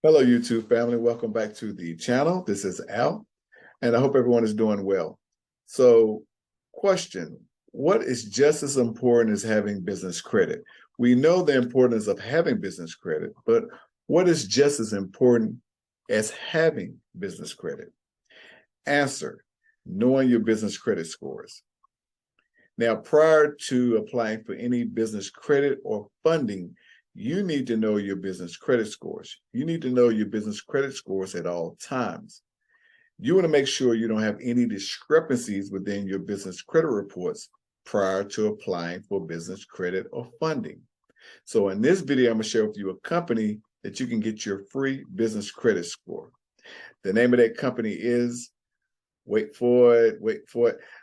Hello, YouTube family. Welcome back to the channel. This is Al, and I hope everyone is doing well. So, question, what is just as important as having business credit? We know the importance of having business credit, but what is just as important as having business credit? Answer, knowing your business credit scores. Now, prior to applying for any business credit or funding, you need to know your business credit scores. You need to know your business credit scores at all times. You want to make sure you don't have any discrepancies within your business credit reports prior to applying for business credit or funding. So in this video, I'm going to share with you a company that you can get your free business credit score. The name of that company is, wait for it.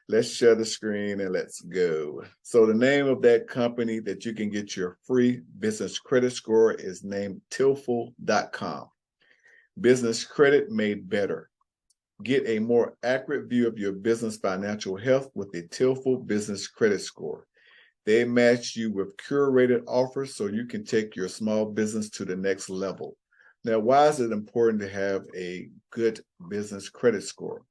Let's share the screen and let's go. So the name of that company that you can get your free business credit score is named Tillful.com. Business credit made better. Get a more accurate view of your business financial health with the Tillful Business Credit Score. They match you with curated offers so you can take your small business to the next level. Now, why is it important to have a good business credit score?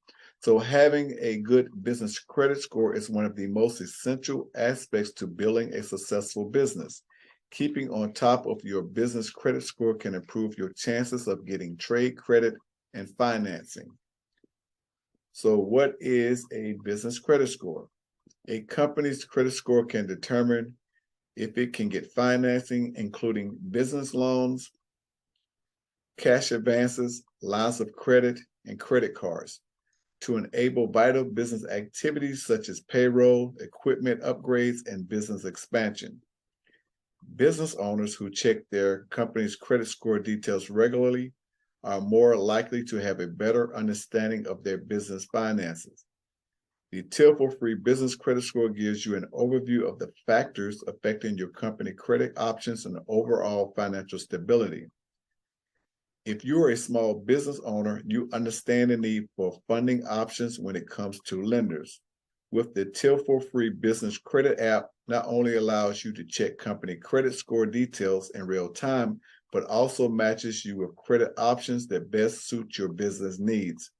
So having a good business credit score is one of the most essential aspects to building a successful business. Keeping on top of your business credit score can improve your chances of getting trade credit and financing. So what is a business credit score? A company's credit score can determine if it can get financing, including business loans, cash advances, lines of credit, and credit cards, to enable vital business activities such as payroll, equipment upgrades, and business expansion. Business owners who check their company's credit score details regularly are more likely to have a better understanding of their business finances. The Tillful Free Business Credit Score gives you an overview of the factors affecting your company credit options and overall financial stability. If you're a small business owner, you understand the need for funding options when it comes to lenders. With the Tillful Free Business Credit app, not only allows you to check company credit score details in real time, but also matches you with credit options that best suit your business needs.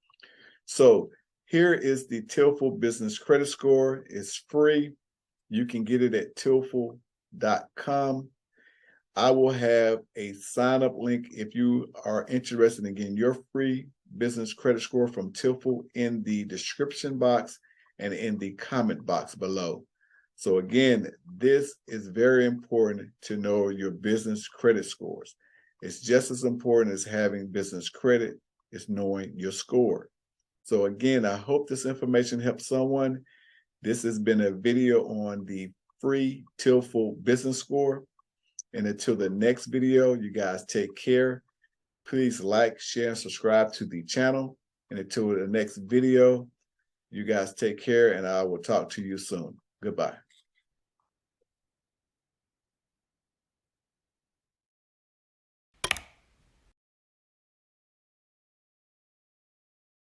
So here is the Tillful Business Credit Score. It's free. You can get it at Tillful.com. I will have a sign-up link if you are interested in getting your free business credit score from Tillful in the description box and in the comment box below. So again, this is very important to know your business credit scores. It's just as important as having business credit is knowing your score. So again, I hope this information helps someone. This has been a video on the free Tillful Business Score. And until the next video, you guys take care. Please like, share, and subscribe to the channel. And until the next video, you guys take care, and I will talk to you soon. Goodbye.